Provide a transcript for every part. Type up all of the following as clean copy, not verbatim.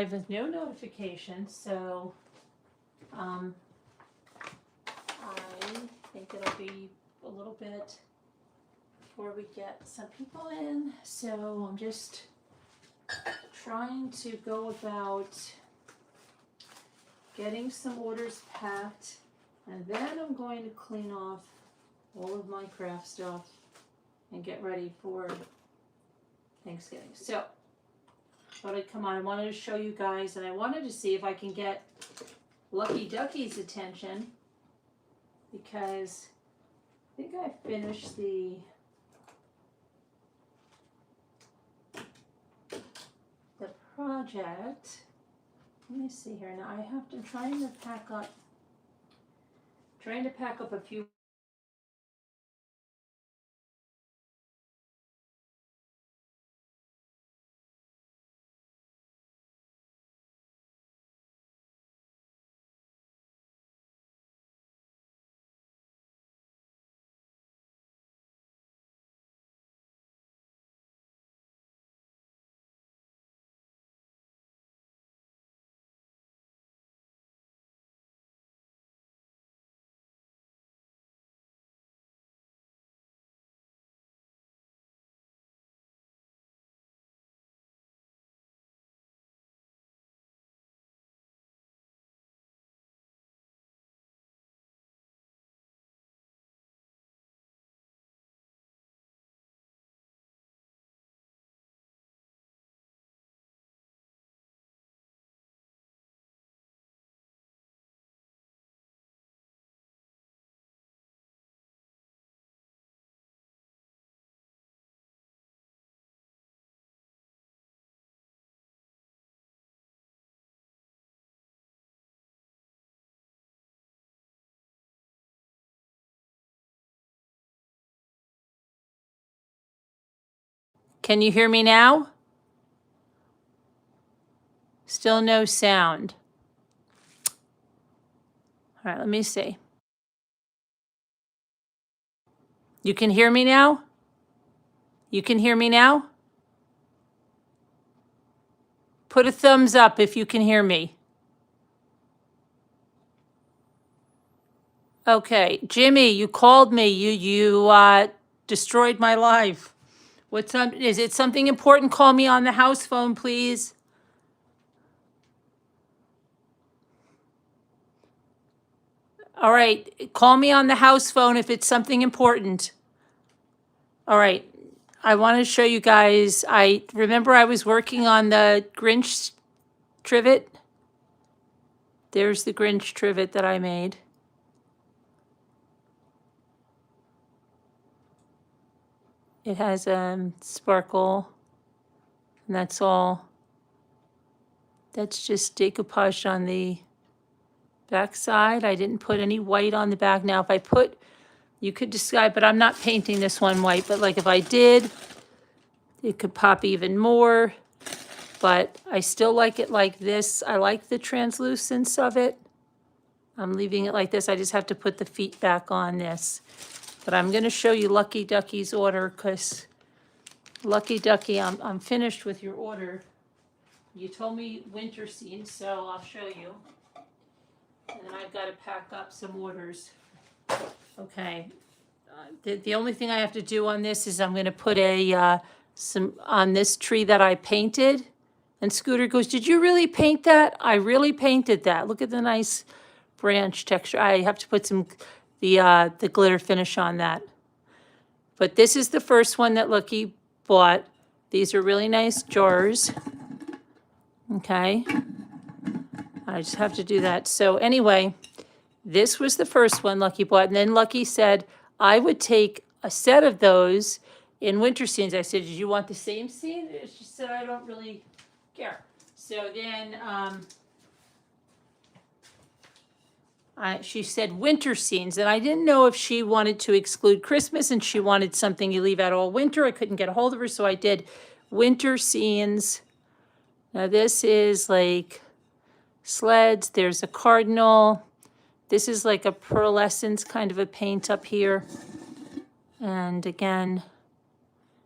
with no notifications, so I think it'll be a little bit before we get some people in. So I'm just trying to go about getting some orders packed, and then I'm going to clean off all of my craft stuff and get ready for Thanksgiving. So thought I'd come on. I wanted to show you guys, and I wanted to see if I can get Lucky Ducky's attention, because I think I finished the project. Let me see here. Now I have to trying to pack up a few. Can you hear me now? Still no sound. All right, let me see. You can hear me now? You can hear me now? Put a thumbs up if you can hear me. Okay, Jimmy, you called me. You destroyed my life. What's up? Is it something important? Call me on the house phone, please. All right, call me on the house phone if it's something important. All right, I want to show you guys. I remember I was working on the Grinch trivet. There's the Grinch trivet that I made. It has a sparkle, and that's all. That's just decoupage on the back side. I didn't put any white on the back. Now, if I put, you could decide, but I'm not painting this one white, but like if I did, it could pop even more. But I still like it like this. I like the translucence of it. I'm leaving it like this. I just have to put the feet back on this. But I'm going to show you Lucky Ducky's order, because Lucky Ducky, I'm finished with your order. You told me winter scene, so I'll show you. And then I've got to pack up some orders. Okay. The only thing I have to do on this is I'm going to put some on this tree that I painted. And Scooter goes, "Did you really paint that?" I really painted that. Look at the nice branch texture. I have to put the glitter finish on that. But this is the first one that Lucky bought. These are really nice jars. Okay. I just have to do that. So anyway, this was the first one Lucky bought. And then Lucky said, I would take a set of those in winter scenes. I said, did you want the same scene? She said, I don't really care. So then she said winter scenes. And I didn't know if she wanted to exclude Christmas and she wanted something you leave out all winter. I couldn't get a hold of her, so I did winter scenes. Now this is like sleds. There's a cardinal. This is like a pearlescence kind of a paint up here. And again,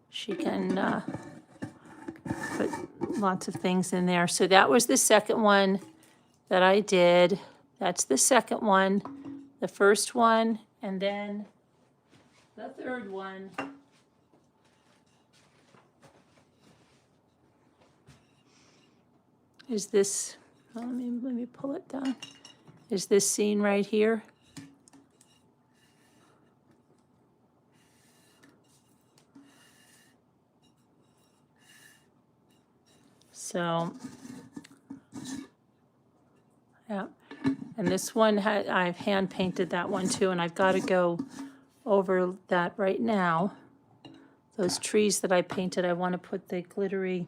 she can put lots of things in there. So that was the second one that I did. That's the second one, the first one, and then the third one is this. Let me pull it down. Is this scene right here? So, yeah. And this one, I've hand painted that one too, and I've got to go over that right now. Those trees that I painted, I want to put the glittery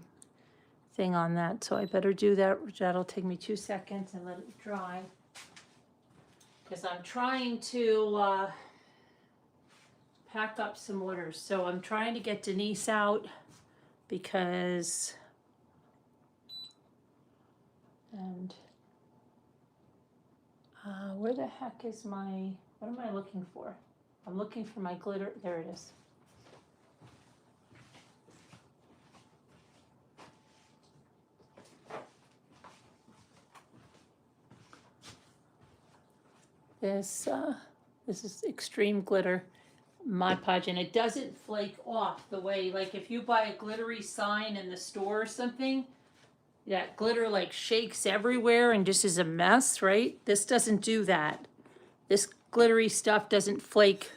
thing on that, so I better do that. That'll take me 2 seconds and let it dry. Because I'm trying to pack up some orders. So I'm trying to get Denise out because, and where the heck is my, what am I looking for? I'm looking for my glitter, there it is. This is extreme glitter Mod Podge, and it doesn't flake off the way, like if you buy a glittery sign in the store or something, that glitter like shakes everywhere and just is a mess, right? This doesn't do that. This glittery stuff doesn't flake,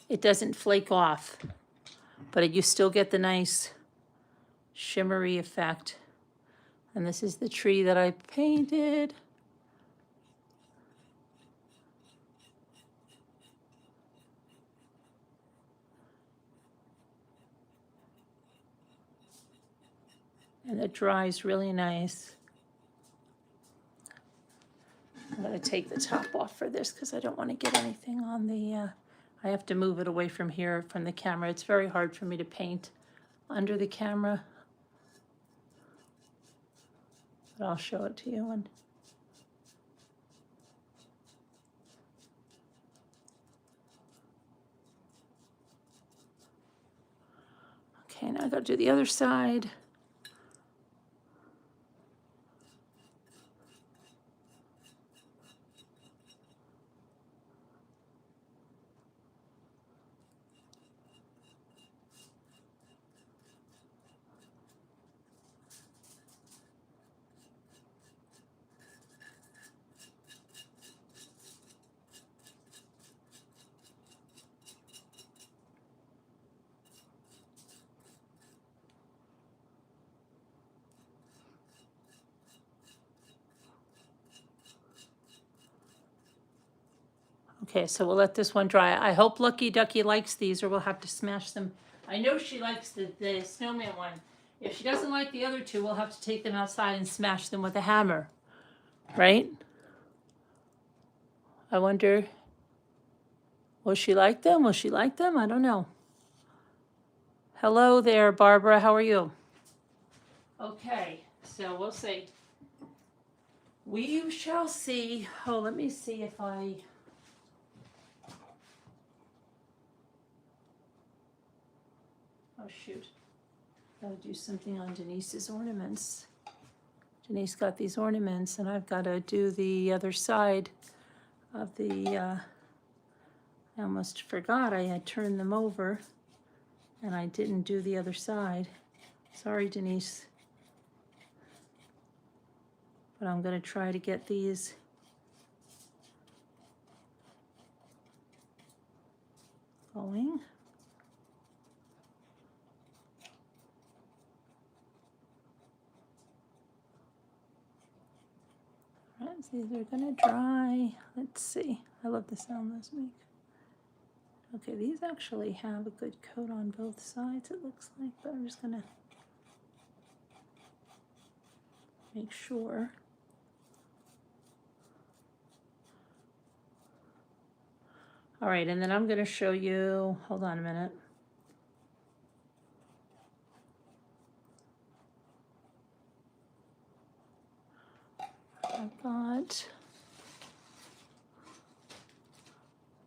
it doesn't flake off, but you still get the nice shimmery effect. And this is the tree that I painted. And it dries really nice. I'm going to take the top off for this because I don't want to get anything on the, I have to move it away from here, from the camera. It's very hard for me to paint under the camera. But I'll show it to you when. Okay, now I got to do the other side. Okay, so we'll let this one dry. I hope Lucky Ducky likes these, or we'll have to smash them. I know she likes the snowman one. If she doesn't like the other two, we'll have to take them outside and smash them with a hammer, right? I wonder, will she like them? Will she like them? I don't know. Hello there, Barbara. How are you? Okay, so we'll see. We shall see. Oh, let me see if I... Oh, shoot. Gotta do something on Denise's ornaments. Denise got these ornaments, and I've got to do the other side of the, I almost forgot I had turned them over, and I didn't do the other side. Sorry, Denise. But I'm going to try to get these going. These are gonna dry. Let's see. I love the sound those make. Okay, these actually have a good coat on both sides, it looks like, but I'm just gonna make sure. All right, and then I'm gonna show you, hold on a minute. I've got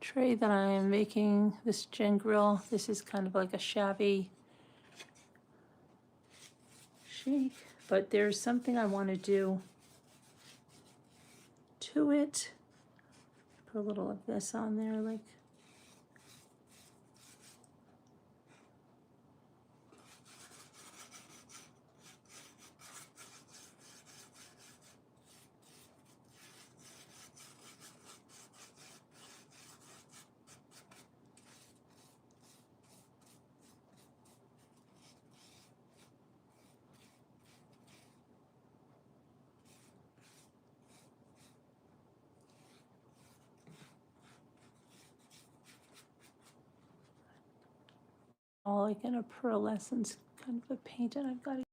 a tray that I'm making, this gin grill. This is kind of like a shabby shake, but there's something I want to do to it. Put a little of this on there, like. All like in a pearlescence kind of a paint, and I've got to.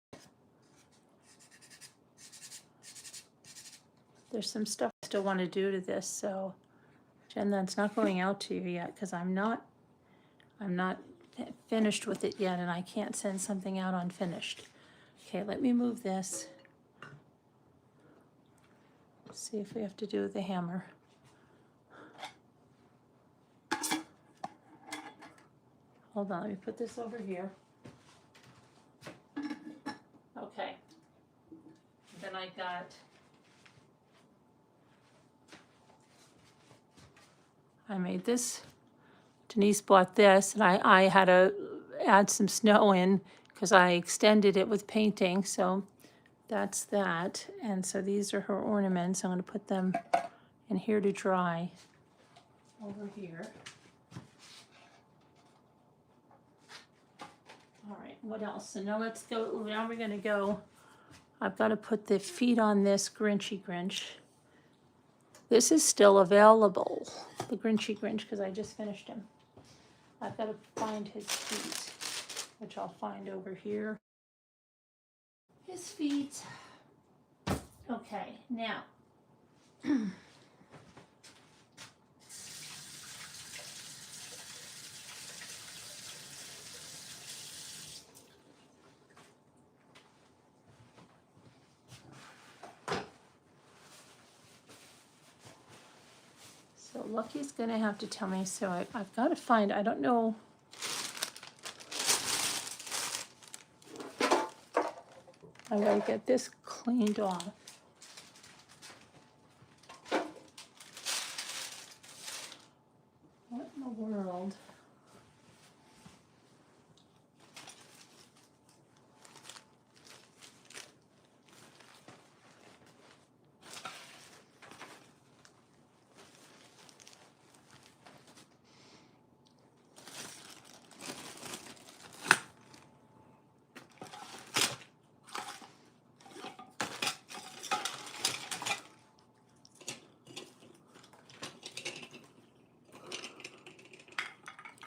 There's some stuff I still want to do to this, so Jen, that's not going out to you yet because I'm not finished with it yet, and I can't send something out unfinished. Okay, let me move this. See if we have to do with the hammer. Hold on, let me put this over here. Okay. Then I got I made this. Denise bought this, and I had to add some snow in because I extended it with painting, so that's that. And so these are her ornaments. I'm going to put them in here to dry over here. All right, what else? So now let's go, now we're going to go, I've got to put the feet on this Grinchy Grinch. This is still available, the Grinchy Grinch, because I just finished him. I've got to find his feet, which I'll find over here. His feet. Okay, now. So Lucky's gonna have to tell me, so I've got to find, I don't know. I gotta get this cleaned off. What in the world?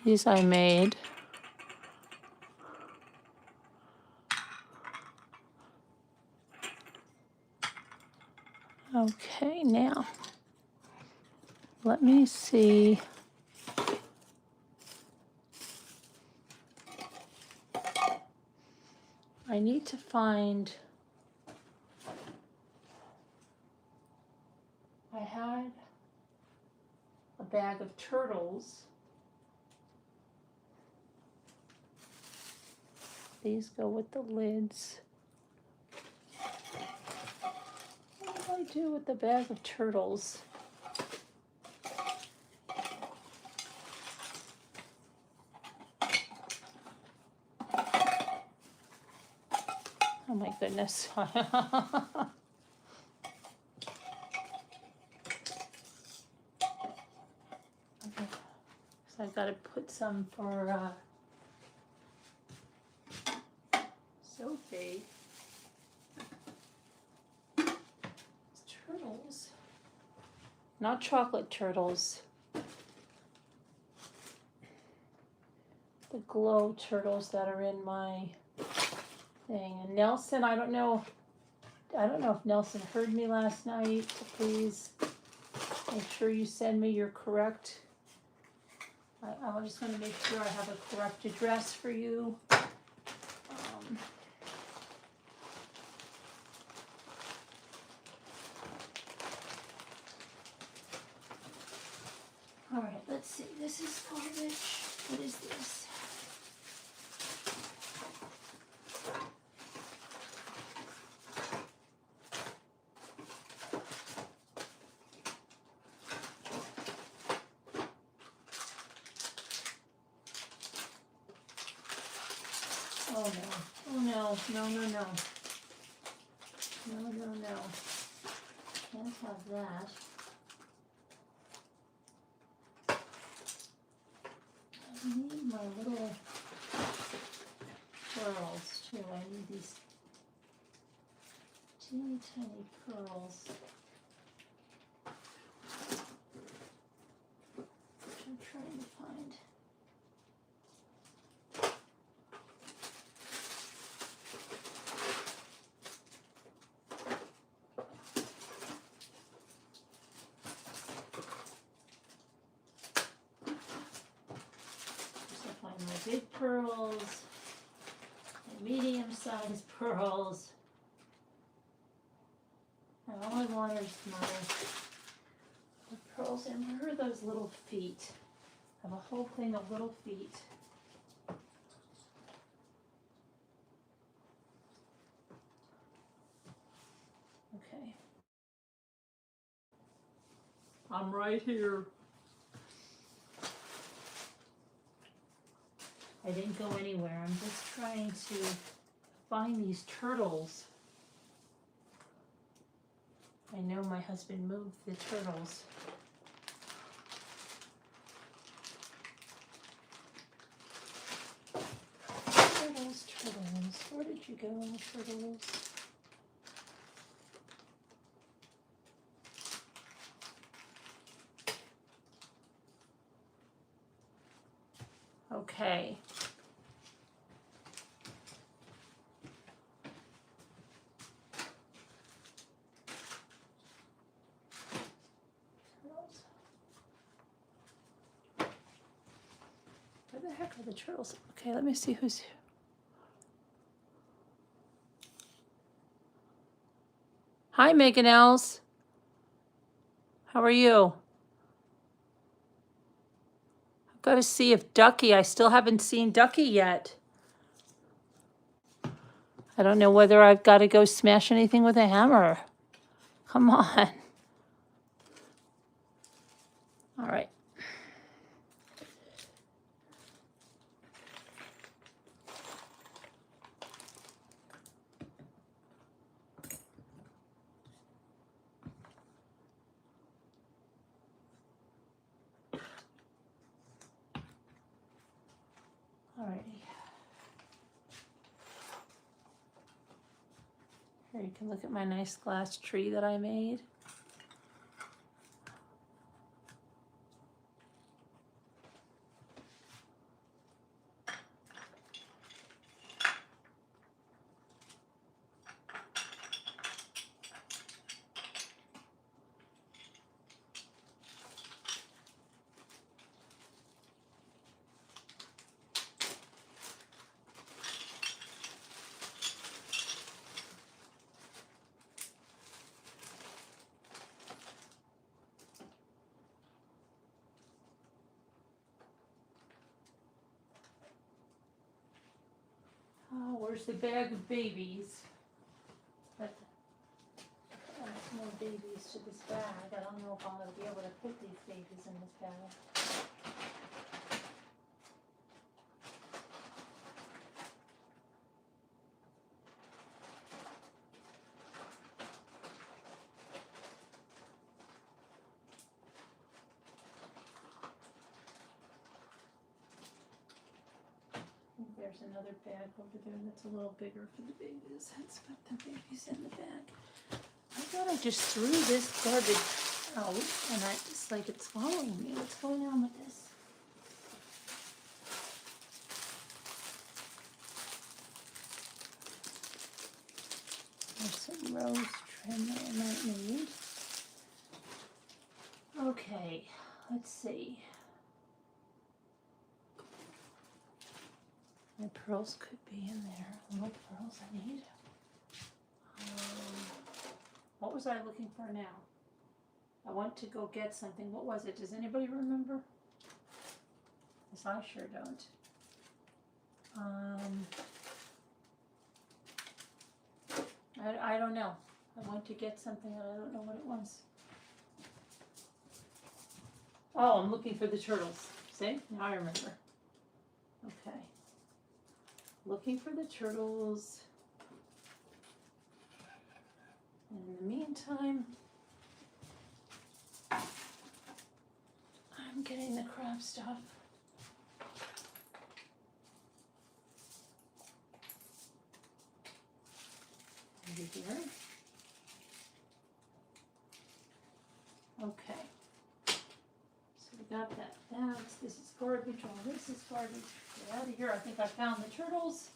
These I made. Okay, now, let me see. I need to find, I had a bag of turtles. These go with the lids. What do I do with the bag of turtles? Oh my goodness. Okay. So I've got to put some for Sophie. Turtles. Not chocolate turtles. The glow turtles that are in my thing. And Nelson, I don't know if Nelson heard me last night, so please make sure you send me your correct. I just want to make sure I have a correct address for you. All right, let's see. This is garbage. What is this? Oh no, oh no, no, no, no. No, no, no. Can't have that. I need my little pearls too. I need these teeny tiny pearls. Which I'm trying to find. My big pearls, my medium-sized pearls. And all I want is my pearls. And where are those little feet? I have a whole thing of little feet. Okay. I'm right here. I didn't go anywhere. I'm just trying to find these turtles. I know my husband moved the turtles. Turtles, turtles. Where did you go, turtles? Okay. Where the heck are the turtles? Okay, let me see who's here. Hi, Megan Els. How are you? I've got to see if Ducky, I still haven't seen Ducky yet. I don't know whether I've got to go smash anything with a hammer. Come on. All right. Alrighty. Here you can look at my nice glass tree that I made. Oh, where's the bag of babies? Add more babies to this bag. I don't know if I'm going to be able to put these babies in this bag. There's another bag over there that's a little bigger for the babies. Let's put the babies in the bag. I thought I just threw this garbage out and it's like it's following me. What's going on with this? There's some rose trim that I might need. Okay, let's see. My pearls could be in there. What pearls I need? What was I looking for now? I want to go get something. What was it? Does anybody remember? Because I sure don't. I don't know. I went to get something and I don't know what it was. Oh, I'm looking for the turtles. See? Now I remember. Okay. looking for the turtles. And in the meantime, I'm getting the craft stuff. Over here. Okay. So we got that. This is garbage. All this is garbage. Get out of here. I think I found the turtles.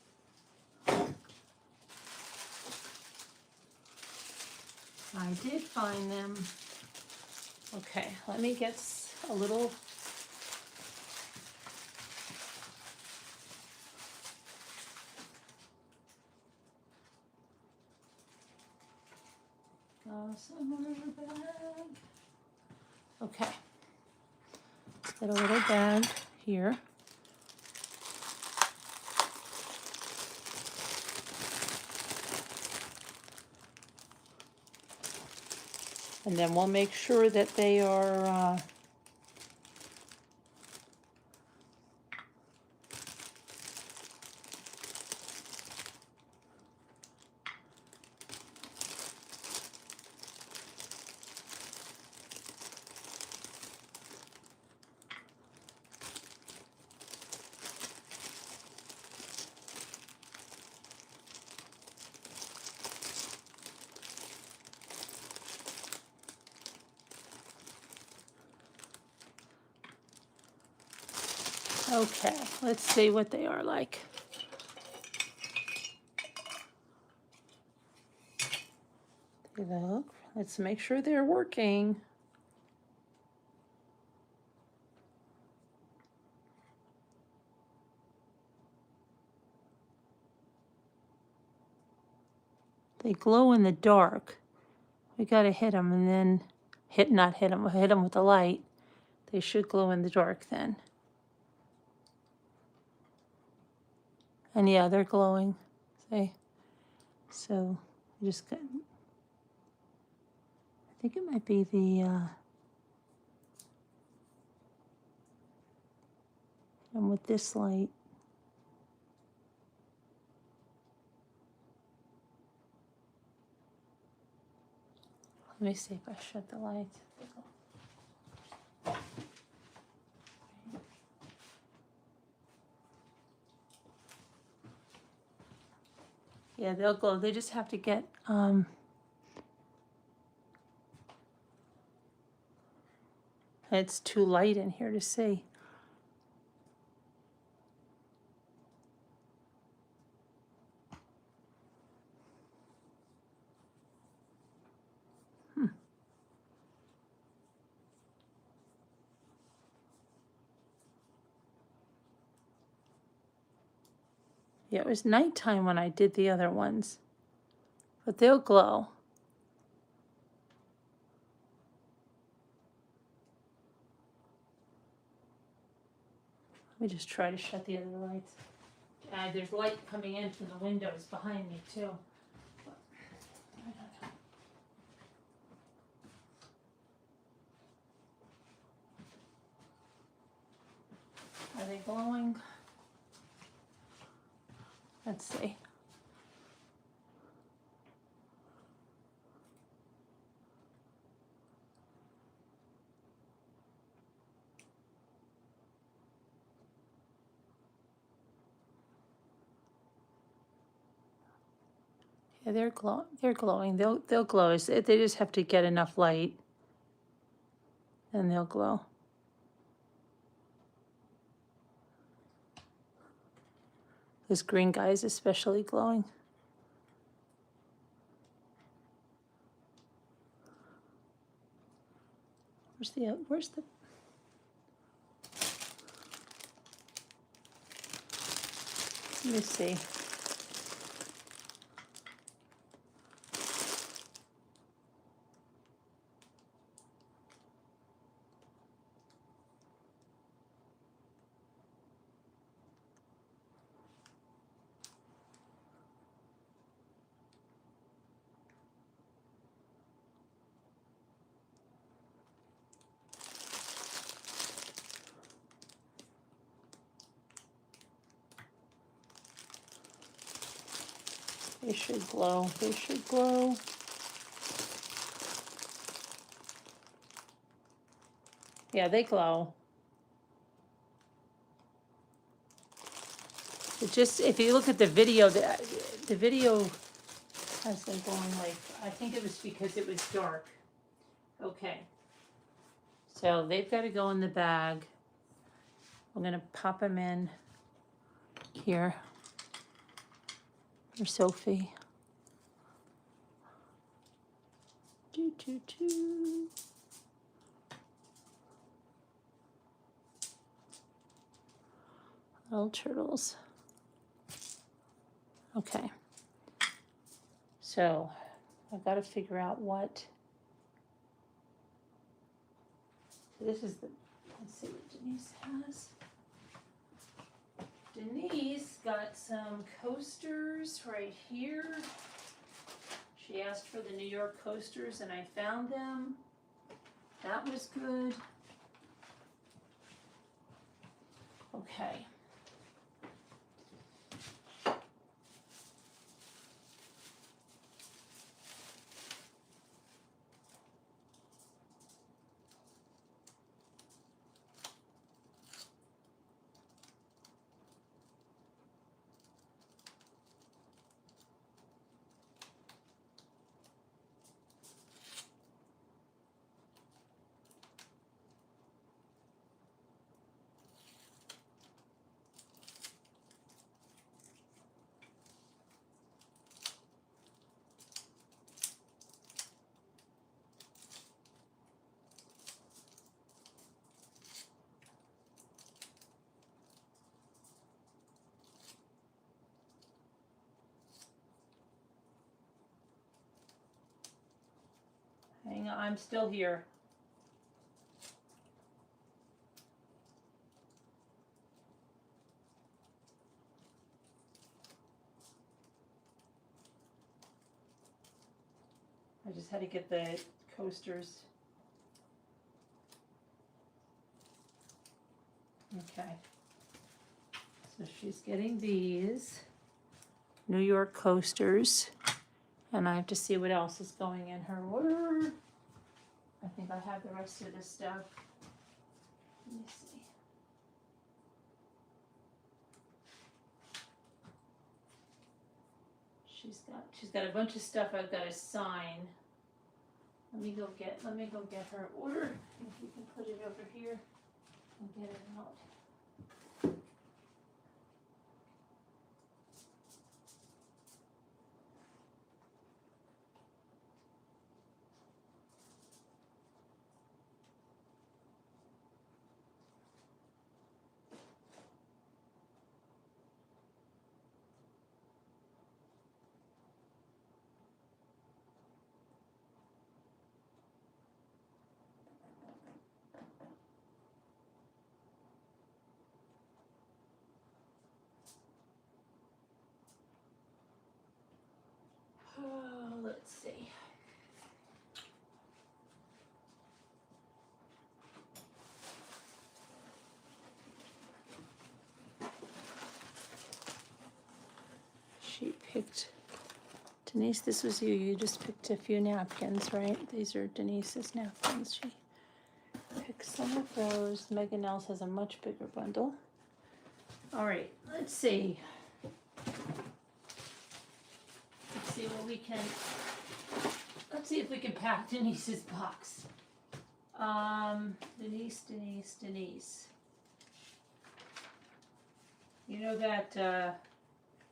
I did find them. Okay, let me get a little. Somewhere in the bag. Okay. Get a little bag here. And then we'll make sure that they are okay, let's see what they are like. They look. Let's make sure they're working. They glow in the dark. We gotta hit them and then not hit them, hit them with the light. They should glow in the dark then. And yeah, they're glowing. See? So you just got, I think it might be the and with this light. Let me see if I shut the lights. Yeah, they'll glow. They just have to get it's too light in here to see. Yeah, it was nighttime when I did the other ones, but they'll glow. Let me just try to shut the other lights. There's light coming in from the windows behind me too. But I don't know. Are they glowing? Let's see. Yeah, they're glowing. They're glowing. They'll glow. They just have to get enough light, and they'll glow. This green guy is especially glowing. Where's the let me see. They should glow. They should glow. Yeah, they glow. It just, if you look at the video, the video has been going like, I think it was because it was dark. Okay. So they've got to go in the bag. I'm going to pop them in here for Sophie. Doo, doo, doo. Little turtles. Okay. So I've got to figure out what. So this is the, let's see what Denise has. Denise got some coasters right here. She asked for the New York coasters and I found them. That was good. Okay. Hang on, I'm still here. I just had to get the coasters. Okay. So she's getting these New York coasters. And I have to see what else is going in her order. I think I have the rest of this stuff. Let me see. She's got a bunch of stuff I've got to sign. Let me go get her order. If you can put it over here and get it out. Oh, let's see. She picked, Denise, this was you. You just picked a few napkins, right? These are Denise's napkins. She picked some of those. Megan Nels has a much bigger bundle. All right, let's see. Let's see what we can, let's see if we can pack Denise's box. Denise. You know that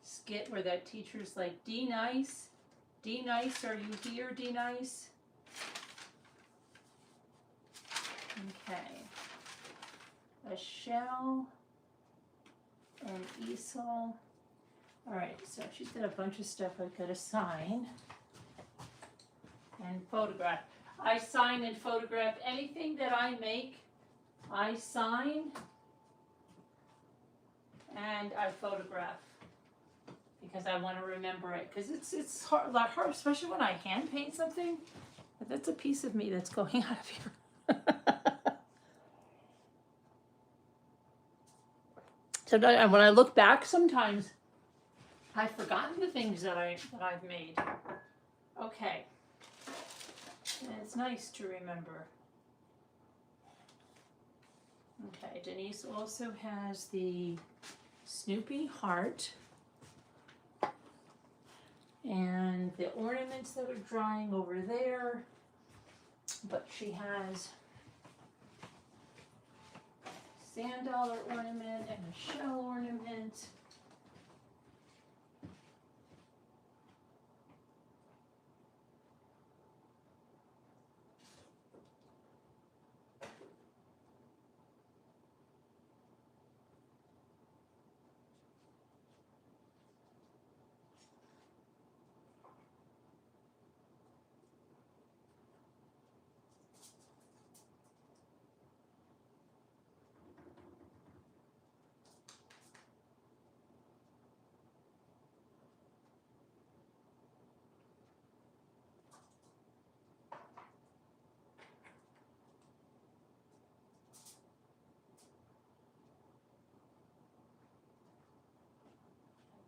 skit where that teacher's like, D nice, are you here, D nice? Okay. A shell and easel. All right, so she's got a bunch of stuff I've got to sign and photograph. I sign and photograph anything that I make. I sign and I photograph because I want to remember it. Because it's hard, a lot hard, especially when I hand paint something. But that's a piece of me that's going out of here. So when I look back, sometimes I've forgotten the things that I've made. Okay. And it's nice to remember. Okay, Denise also has the Snoopy heart and the ornaments that are drying over there, but she has sand dollar ornament and a shell ornament.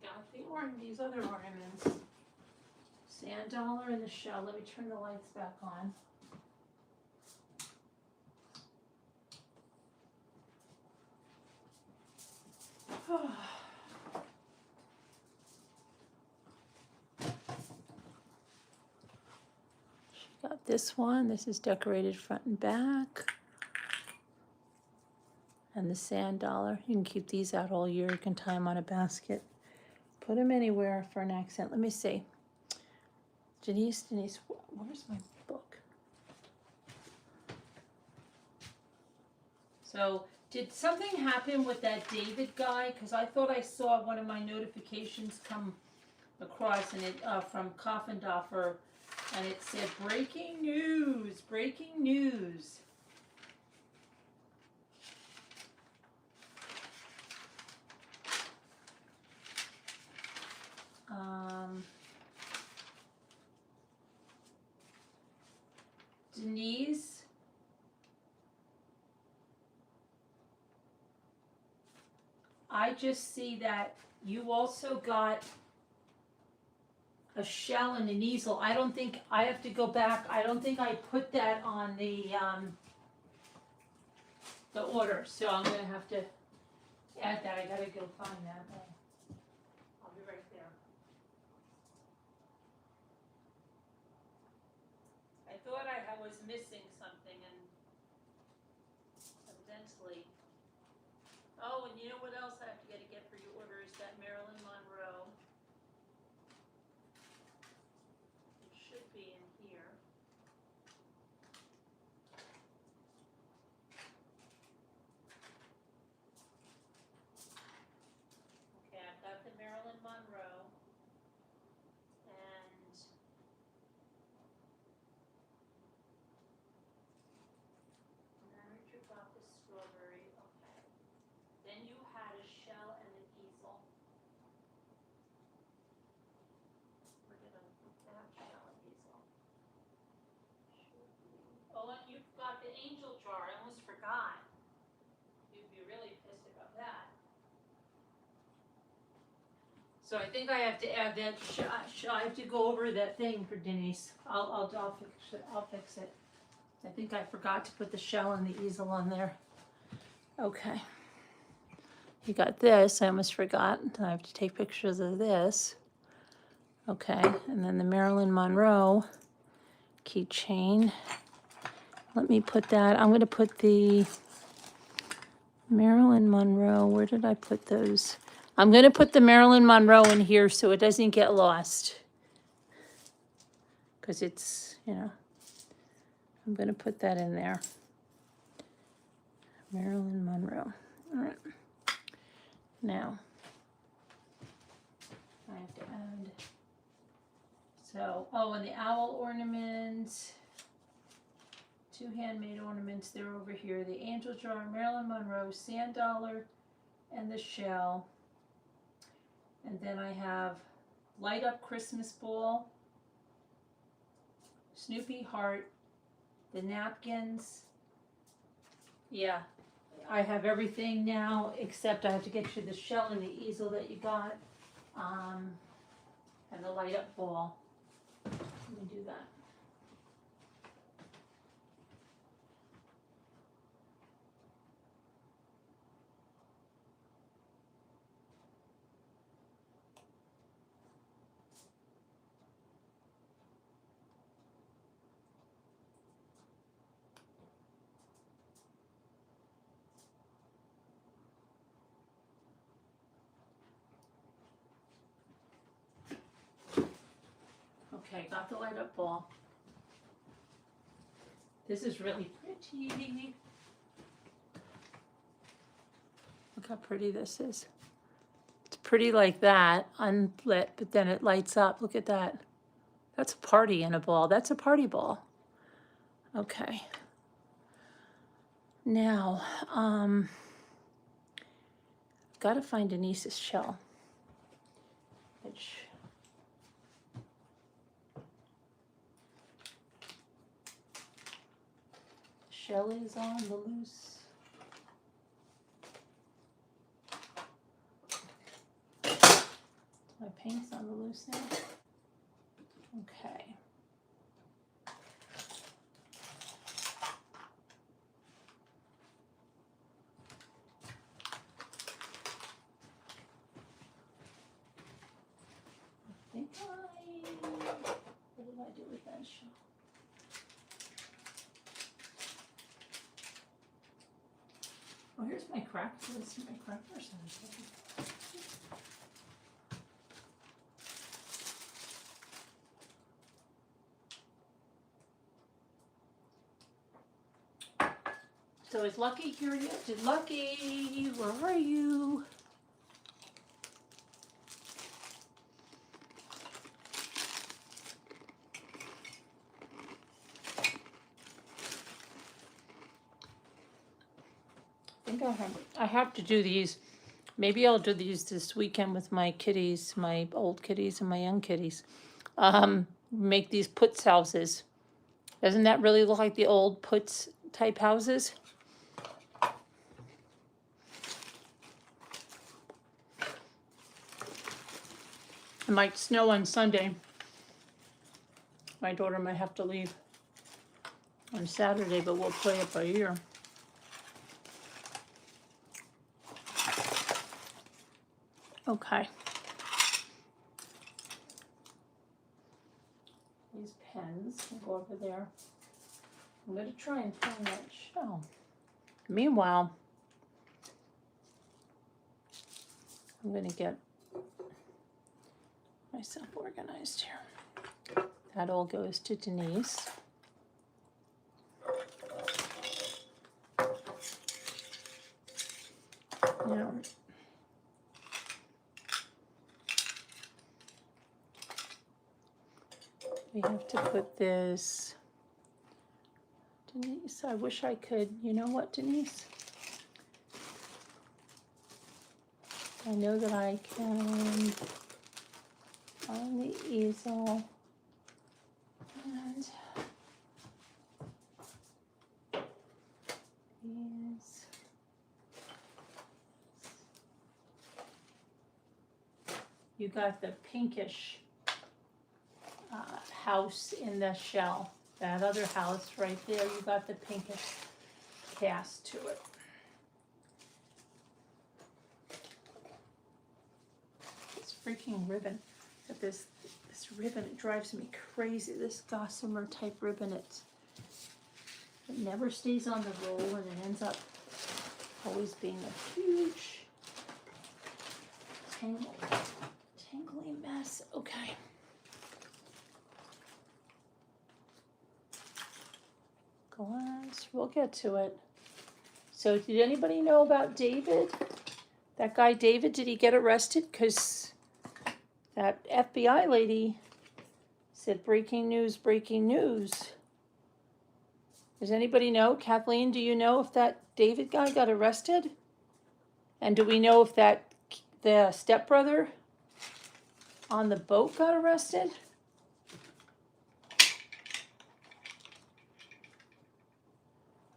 Got these other ornaments. Sand dollar and the shell. Let me turn the lights back on. Got this one. This is decorated front and back. And the sand dollar. You can keep these out all year. You can tie them on a basket. Put them anywhere for an accent. Let me see. Denise, where's my book? So, did something happen with that David guy? Because I thought I saw one of my notifications come across, and it from Coffindoffer, and it said breaking news, breaking news. Denise, I just see that you also got a shell and an easel. I don't think, I have to go back, I don't think I put that on the order, so I'm gonna have to add that. I gotta go find that. I'll be right there. I thought I was missing something, and evidently. Oh, and you know what else I have to get for your order is that Marilyn Monroe. It should be in here. Okay, I've got the Marilyn Monroe, and Manager got the strawberry. Okay. Then you had a shell and an easel. Where did I put that shell and easel? Oh, and you've got the angel jar. I almost forgot. You'd be really pissed about that. So I think I have to add that. I have to go over that thing for Denise. I'll fix it. I'll fix it. I think I forgot to put the shell and the easel on there. Okay. You got this. I almost forgot. I have to take pictures of this. Okay. And then the Marilyn Monroe keychain. Let me put that. I'm going to put the Marilyn Monroe. Where did I put those? I'm going to put the Marilyn Monroe in here so it doesn't get lost. Because it's, you know, I'm going to put that in there. Marilyn Monroe. All right. Now, I have to add. So, oh, and the owl ornament. 2 handmade ornaments. They're over here. The angel jar, Marilyn Monroe, sand dollar, and the shell. And then I have light up Christmas ball, Snoopy heart, the napkins. Yeah, I have everything now except I have to get you the shell and the easel that you got. And the light up ball. Let me do that. Okay, got the light up ball. This is really pretty. Look how pretty this is. It's pretty like that, unlit, but then it lights up. Look at that. That's a party in a ball. That's a party ball. Okay. Now, I've got to find Denise's shell, which shell is on the loose. My paint's on the loose now. Okay. What did I do with that shell? Oh, here's my crack. This is my cracker size. So is Lucky here yet? Did Lucky, where are you? I have to do these. Maybe I'll do these this weekend with my kitties, my old kitties and my young kitties. Make these Putz houses. Doesn't that really look like the old Putz type houses? It might snow on Sunday. My daughter might have to leave on Saturday, but we'll play it by ear. Okay. These pens will go over there. I'm going to try and find that shell. Meanwhile, I'm going to get myself organized here. That all goes to Denise. Now, we have to put this, Denise, I wish I could, you know what, Denise? I know that I can, on the easel, and these, you got the pinkish house in the shell. That other house right there, you got the pinkish cast to it. This freaking ribbon, but this ribbon, it drives me crazy. This gossamer type ribbon, it never stays on the roll and it ends up always being a huge tangly mess. Okay. Glass, we'll get to it. So did anybody know about David? That guy David, did he get arrested? Because that FBI lady said breaking news, breaking news. Does anybody know? Kathleen, do you know if that David guy got arrested? And do we know if the stepbrother on the boat got arrested?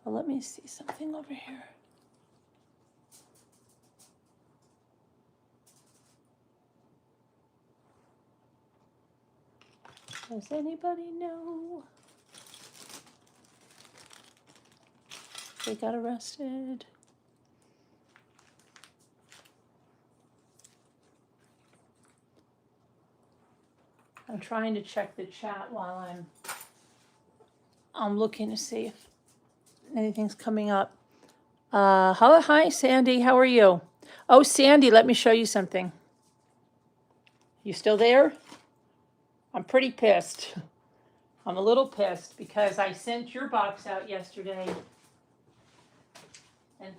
Well, let me see something over here. Does anybody know if they got arrested? I'm trying to check the chat while I'm looking to see if anything's coming up. Hi, Sandy. How are you? Oh, Sandy, let me show you something. You still there? I'm pretty pissed. I'm a little pissed because I sent your box out yesterday. And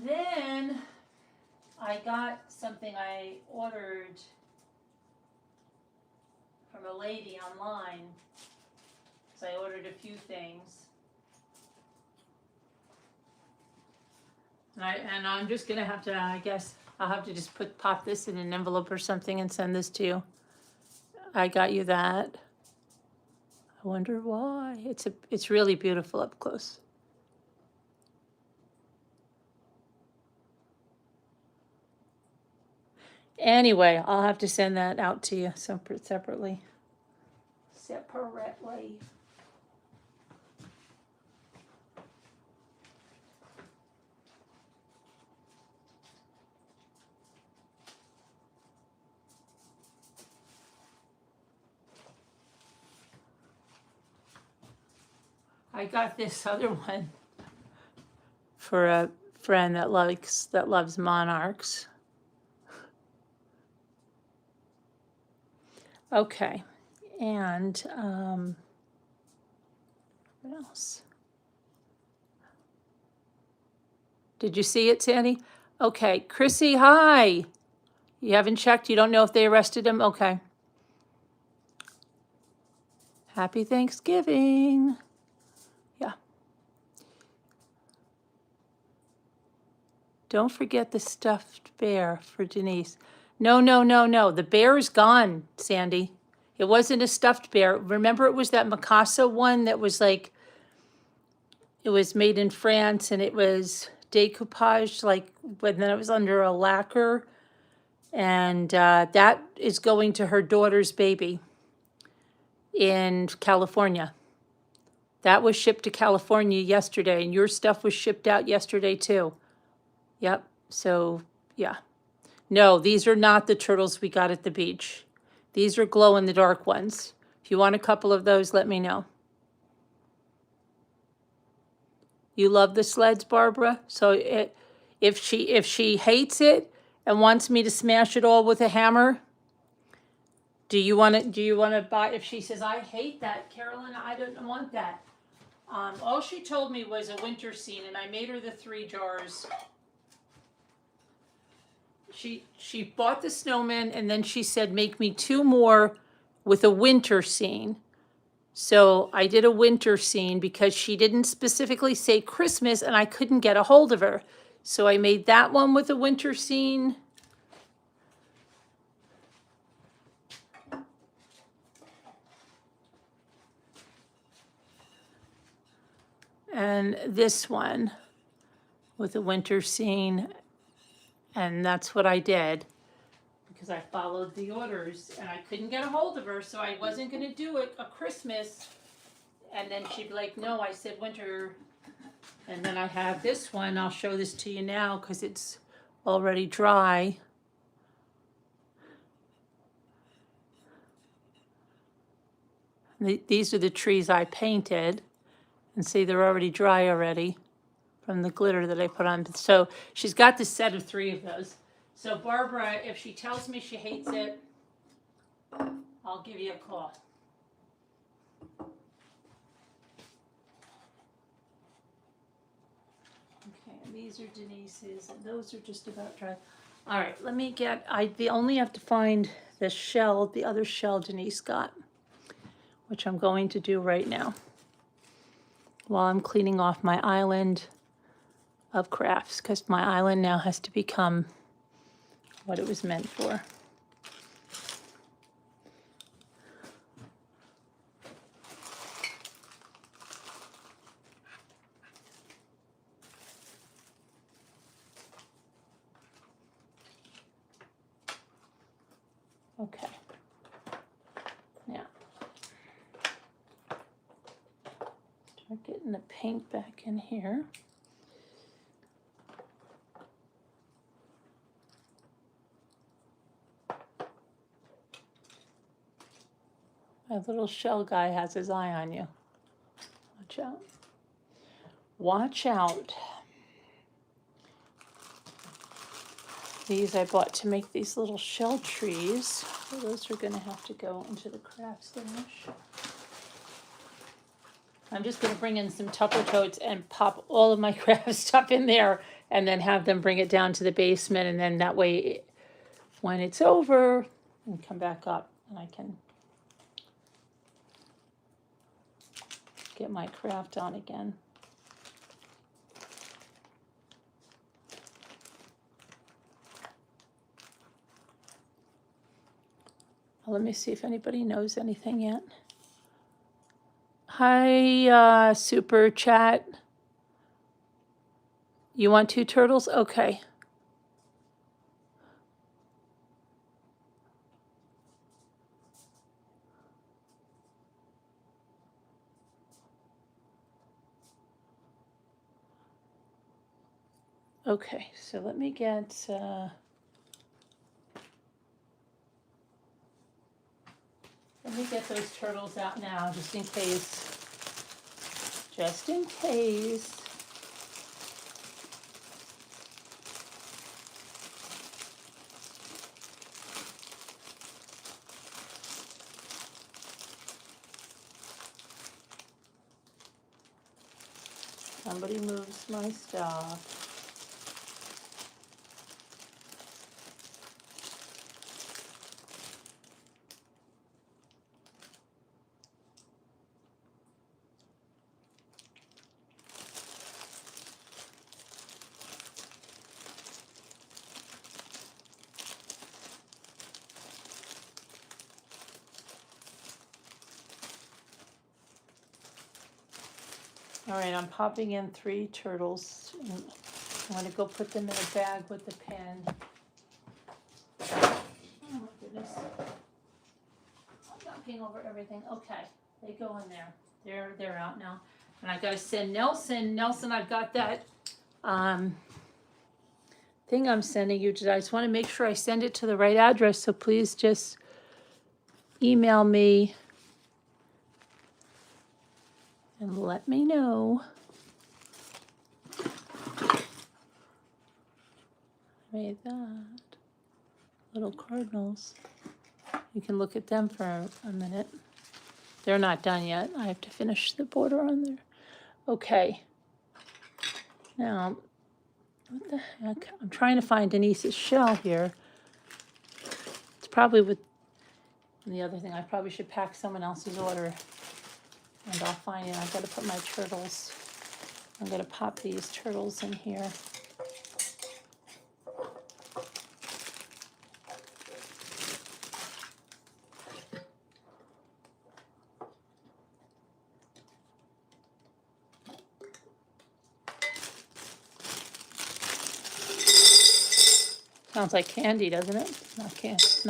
then I got something I ordered from a lady online. So I ordered a few things. And I'm just gonna have to, I guess, I'll have to just pop this in an envelope or something and send this to you. I got you that. I wonder why. It's really beautiful up close. Anyway, I'll have to send that out to you separately. I got this other one for a friend that loves monarchs. Okay, and what else? Did you see it, Sandy? Okay, Chrissy, hi. You haven't checked? You don't know if they arrested him? Okay. Happy Thanksgiving. Yeah. Don't forget the stuffed bear for Denise. No. The bear's gone, Sandy. It wasn't a stuffed bear. Remember, it was that Mikasa one that was like, it was made in France and it was decoupage, like, but then it was under a lacquer. And that is going to her daughter's baby in California. That was shipped to California yesterday, and your stuff was shipped out yesterday too. Yep, so yeah. No, these are not the turtles we got at the beach. These are glow-in-the-dark ones. If you want a couple of those, let me know. You love the sleds, Barbara? So if she hates it and wants me to smash it all with a hammer, do you want to buy? If she says I hate that, Carolyn, I don't want that. All she told me was a winter scene, and I made her the 3 jars. She bought the snowman, and then she said, make me 2 more with a winter scene. So I did a winter scene because she didn't specifically say Christmas, and I couldn't get a hold of her. So I made that one with a winter scene. And this one with a winter scene. And that's what I did because I followed the orders and I couldn't get a hold of her. So I wasn't going to do it a Christmas. And then she'd be like, no, I said winter. And then I have this one. I'll show this to you now because it's already dry. These are the trees I painted. And see, they're already dry already from the glitter that I put on. So she's got this set of 3 of those. So Barbara, if she tells me she hates it, I'll give you a call. Okay, and these are Denise's, and those are just about dry. All right, let me get, I only have to find the shell, the other shell Denise got, which I'm going to do right now while I'm cleaning off my island of crafts, because my island now has to become what it was meant for. Okay. Start getting the paint back in here. My little shell guy has his eye on you. Watch out. Watch out. These I bought to make these little shell trees. So those are going to have to go into the craft stash. I'm just going to bring in some Tupper totes and pop all of my craft stuff in there and then have them bring it down to the basement. And then that way, when it's over, I can come back up and I can get my craft on again. Let me see if anybody knows anything yet. Hi, Super Chat. You want 2 turtles? Okay. Okay, so let me get those turtles out now, just in case. Just in case. Somebody moves my stuff. All right, I'm popping in 3 turtles. I'm going to go put them in a bag with the pen. Oh my goodness. I'm knocking over everything. Okay, they go in there. They're out now. And I got to send Nelson. Nelson, I've got that thing I'm sending you today. I just want to make sure I send it to the right address, so please just email me and let me know. Made that. Little cardinals. You can look at them for a minute. They're not done yet. I have to finish the border on there. Okay. Now, what the heck? I'm trying to find Denise's shell here. It's probably with the other thing. I probably should pack someone else's order. And I'll find it. I've got to put my turtles. I'm going to pop these turtles in here. Sounds like candy, doesn't it? It's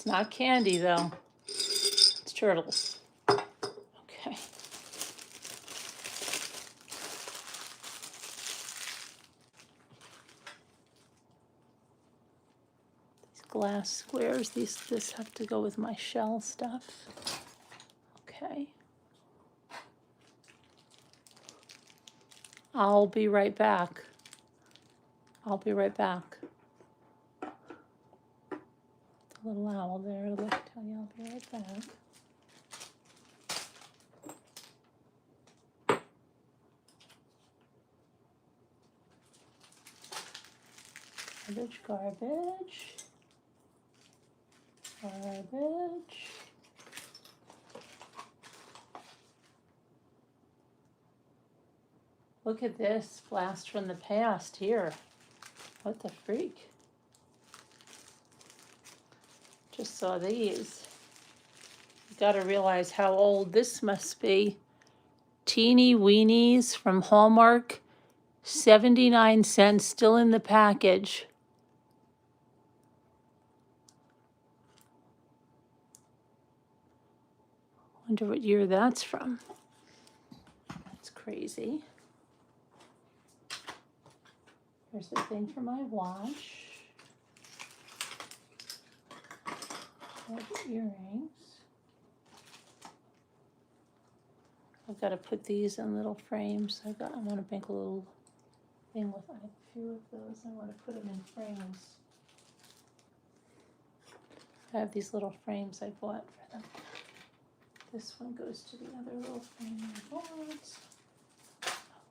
not candy though. It's turtles. Okay. These glass squares, this have to go with my shell stuff. Okay. I'll be right back. The little owl there, I'll tell you I'll be right back. Garbage. Look at this blast from the past here. What the freak? Just saw these. You gotta realize how old this must be. Teeny weenies from Hallmark, 79 cents, still in the package. Wonder what year that's from. crazy. Here's the thing for my watch. The earrings. I've got to put these in little frames. I want to make a little thing with a few of those. I want to put them in frames. I have these little frames I bought for them. This one goes to the other little frame I bought.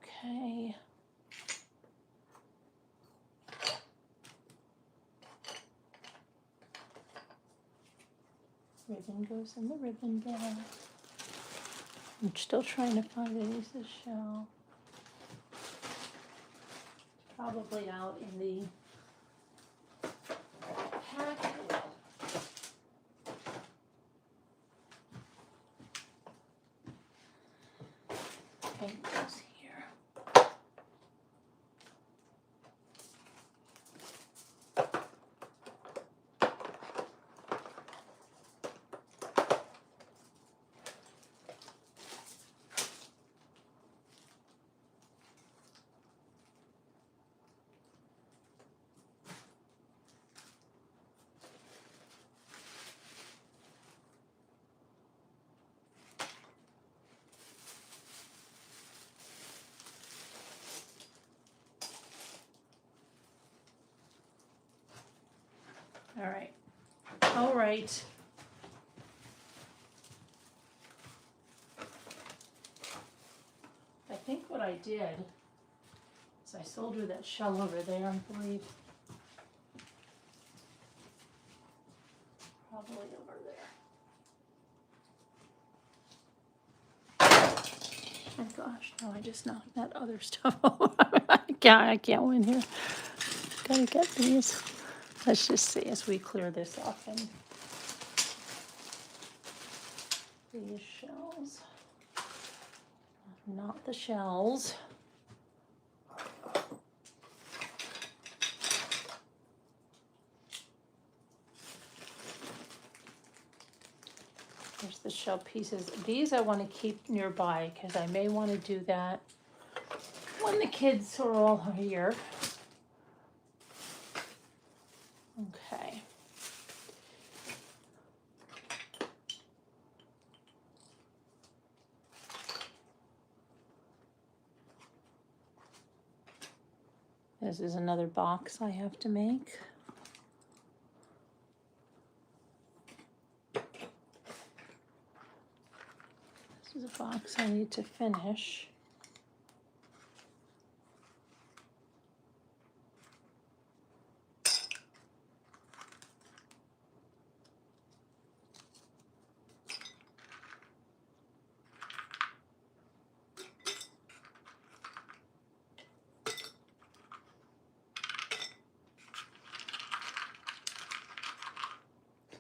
Okay. Ribbon goes in the ribbon bag. I'm still trying to find a piece of shell. Probably out in the packet. Pink goes here. All right. All right. I think what I did is I sold her that shell over there, I believe. Probably over there. Oh gosh, no, I just knocked that other stuff over. I can't win here. Gotta get these. Let's just see as we clear this off and these shells. Not the shells. There's the shell pieces. These I want to keep nearby because I may want to do that when the kids are all here. Okay. This is another box I have to make. This is a box I need to finish.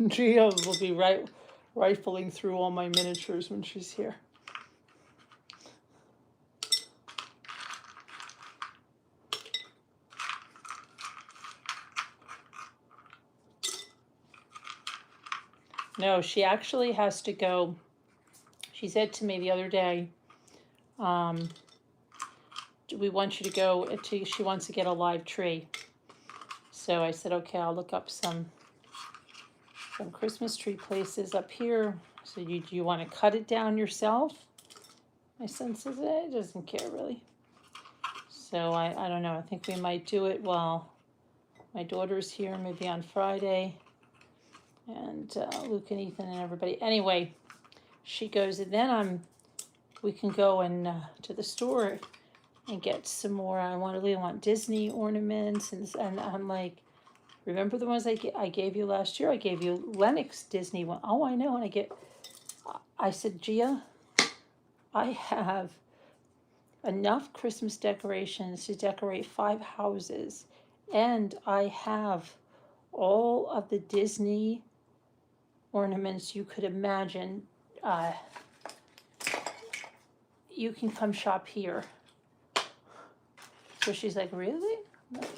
Gia will be rifling through all my miniatures when she's here. No, she actually has to go. She said to me the other day, we want you to go to, she wants to get a live tree. So I said, okay, I'll look up some Christmas tree places up here. So do you want to cut it down yourself? My son says, he doesn't care really. So I don't know. I think we might do it while my daughter's here, maybe on Friday. And Luke and Ethan and everybody. Anyway, she goes, and then we can go and to the store and get some more. I really want Disney ornaments. And I'm like, remember the ones I gave you last year? I gave you Lennox Disney one. Oh, I know. And I said, Gia, I have enough Christmas decorations to decorate 5 houses. And I have all of the Disney ornaments you could imagine. You can come shop here. So she's like, really?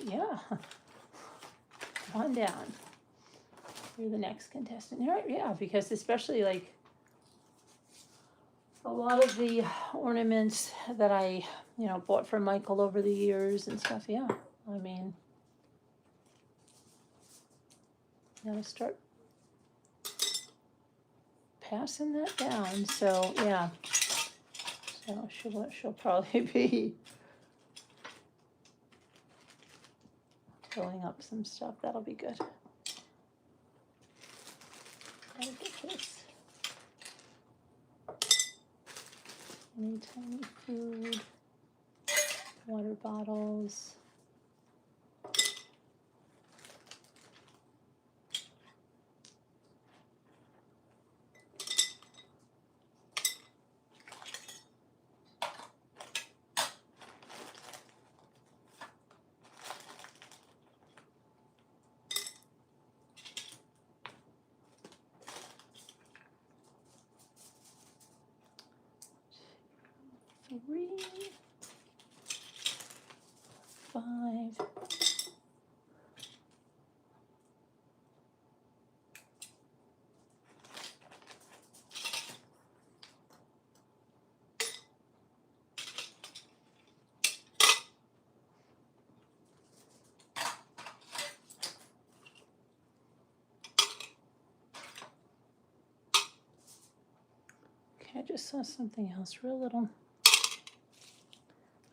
Yeah. Come on down. You're the next contestant. You're right, yeah, because especially like A lot of the ornaments that I, bought for Michael over the years and stuff, yeah. I mean, gotta start passing that down, so, yeah. So she'll probably be filling up some stuff. That'll be good. Gotta get this. Any tiny food, water bottles. Three, 5. Okay, I just saw something else, real little.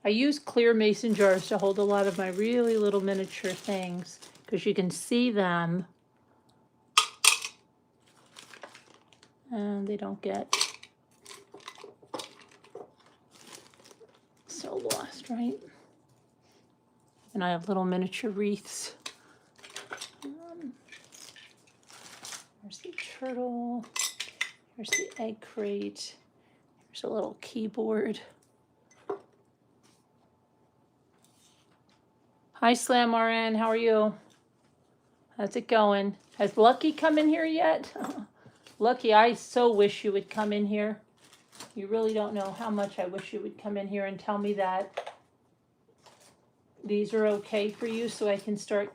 I use clear mason jars to hold a lot of my really little miniature things because you can see them and they don't get so lost, right? And I have little miniature wreaths. There's the turtle. Here's the egg crate. Here's a little keyboard. Hi, Slam RN. How are you? How's it going? Has Lucky come in here yet? Lucky, I so wish you would come in here. You really don't know how much I wish you would come in here and tell me that these are okay for you so I can start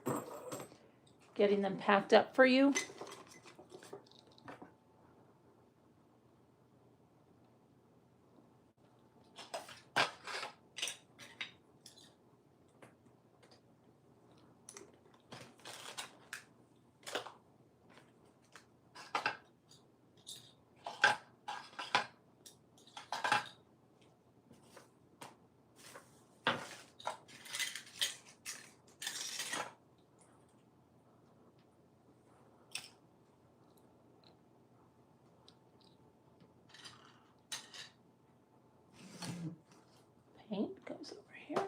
getting them packed up for you. Paint goes over here.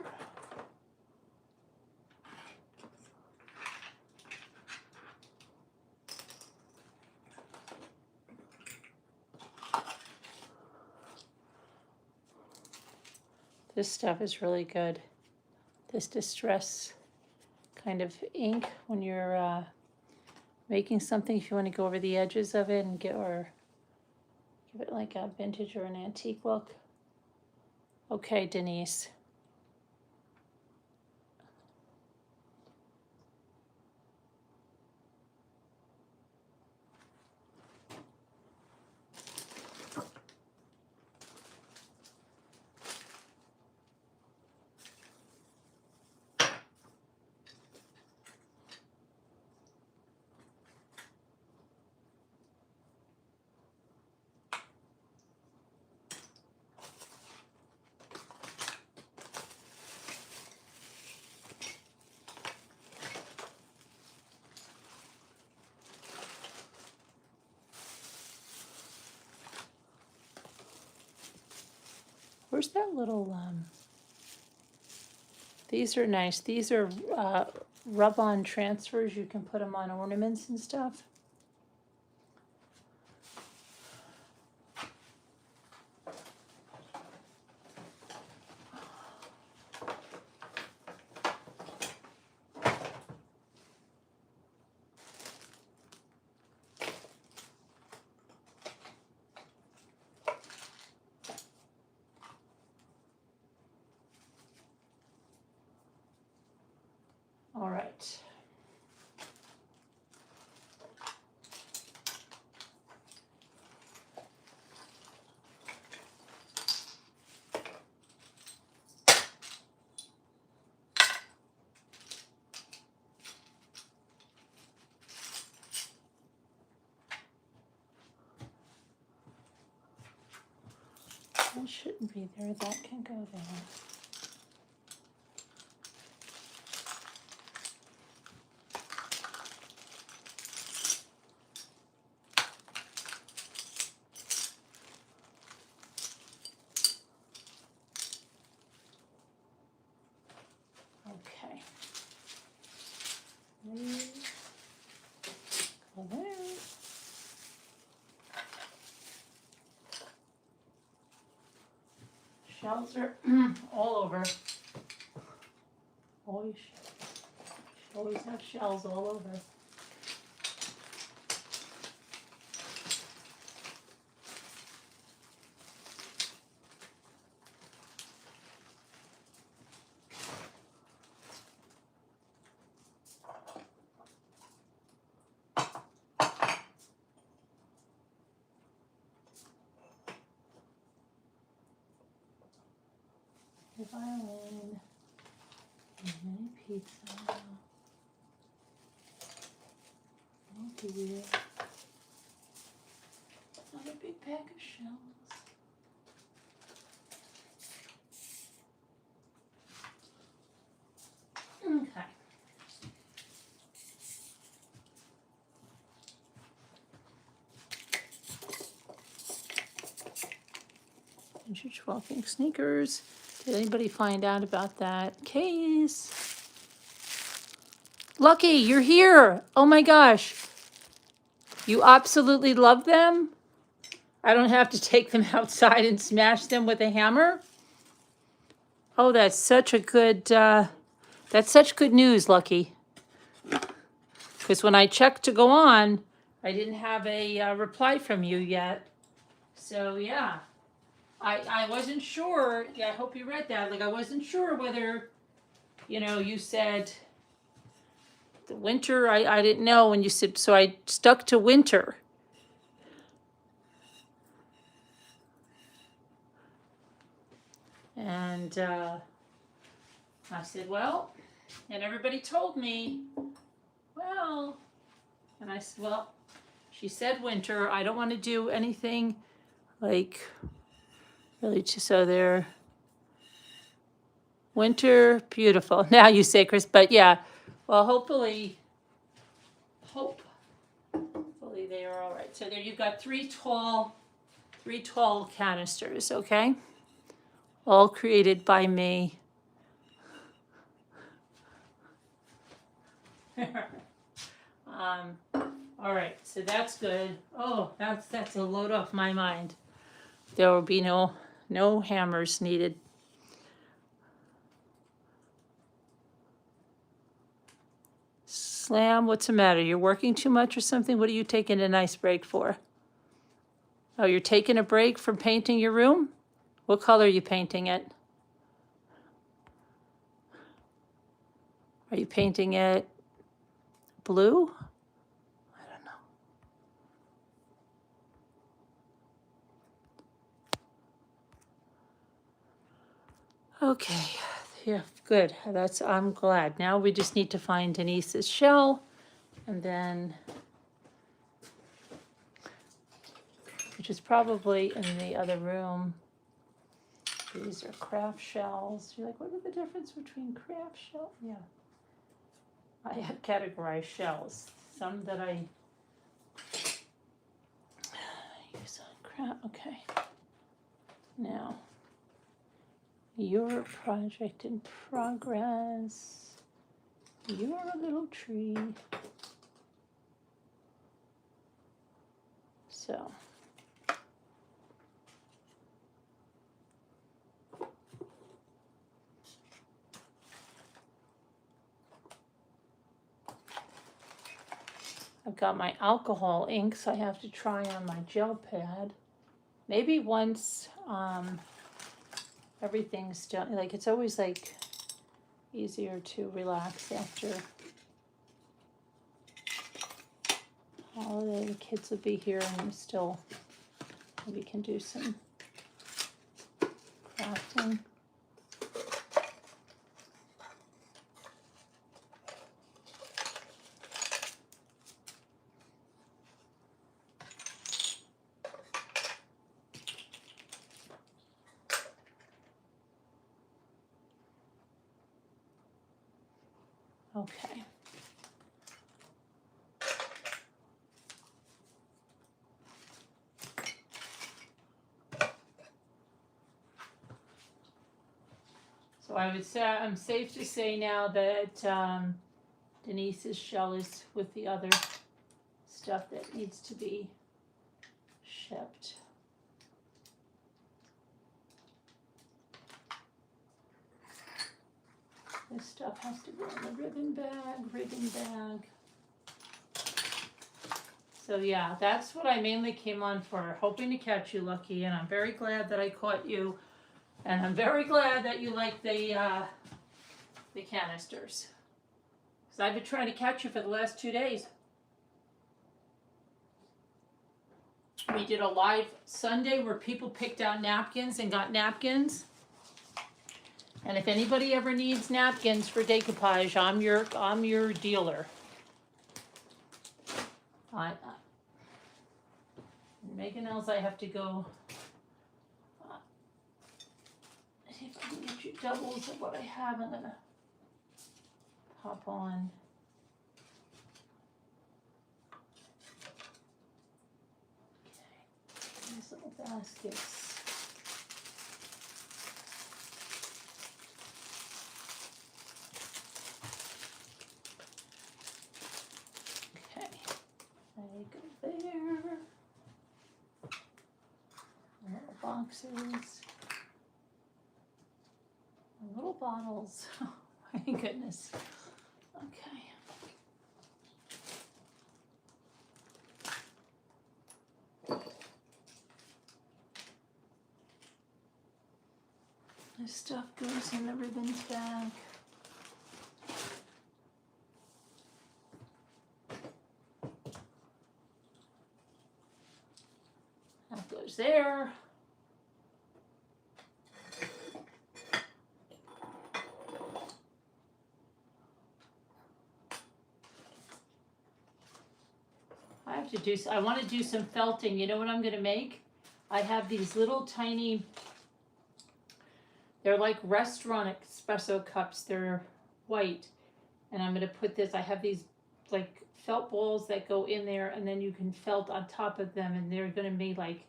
This stuff is really good. This distress kind of ink when you're making something, if you want to go over the edges of it and give it like a vintage or an antique look. Okay, Denise. Where's that little, these are nice. These are rub-on transfers. You can put them on ornaments and stuff. All right. That shouldn't be there. That can go there. Okay. Go there. Shells are all over. Always have shells all over. The violin, and mini pizza, multi-wheel, another big pack of shells. Okay. Vintage walking sneakers. Did anybody find out about that case? Lucky, you're here. Oh my gosh. You absolutely love them? I don't have to take them outside and smash them with a hammer? Oh, that's such good news, Lucky. Because when I checked to go on, I didn't have a reply from you yet. So yeah. I wasn't sure. Yeah, I hope you read that. Like, I wasn't sure whether, you said the winter. I didn't know when you said, so I stuck to winter. And I said, well, and everybody told me, well, and I said, well, she said winter. I don't want to do anything like really just so there. Winter, beautiful. Now you say, Chris, but yeah, well, hopefully they are all right. So there you've got three tall canisters, okay? All created by me. All right, so that's good. Oh, that's a load off my mind. There will be no hammers needed. Slam, what's the matter? You're working too much or something? What are you taking a nice break for? Oh, you're taking a break from painting your room? What color are you painting it? Are you painting it blue? I don't know. Okay, yeah, good. I'm glad. Now we just need to find Denise's shell, and then, which is probably in the other room. These are craft shells. You're like, what are the difference between craft shell? Yeah. I have categorized shells. Some that I use on craft. Okay. Now, your project in progress. You're a little tree. So. I've got my alcohol inks I have to try on my gel pad. Maybe once everything's done, like it's always like easier to relax after holiday. The kids will be here and we still maybe can do some crafting. Okay. So I would say, I'm safe to say now that Denise's shell is with the other stuff that needs to be shipped. This stuff has to go in the ribbon bag. So yeah, that's what I mainly came on for, hoping to catch you, Lucky, and I'm very glad that I caught you. And I'm very glad that you like the canisters. Because I've been trying to catch you for the last 2 days. We did a live Sunday where people picked out napkins and got napkins. And if anybody ever needs napkins for decoupage, I'm your dealer. Megan knows I have to go. See if I can get you doubles of what I have. I'm gonna pop on. Okay, these little baskets. Okay, they go there. Little boxes. Little bottles. Oh my goodness. Okay. This stuff goes in the ribbons bag. That goes there. I want to do some felting. You know what I'm going to make? I have these little tiny, they're like restaurant espresso cups. They're white. And I'm going to put this, I have these like felt balls that go in there, and then you can felt on top of them, and they're going to be like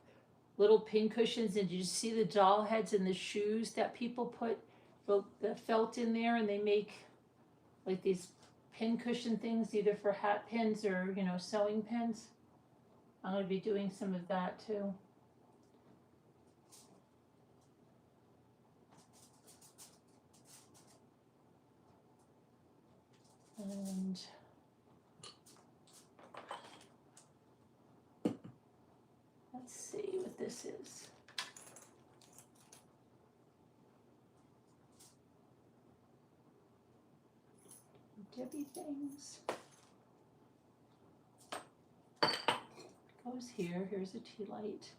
little pin cushions. And you just see the doll heads and the shoes that people put the felt in there, and they make like these pin cushion things, either for hat pins or, you know, sewing pins. I'm going to be doing some of that too. And let's see what this is. Debbie things. Goes here. Here's a tea light.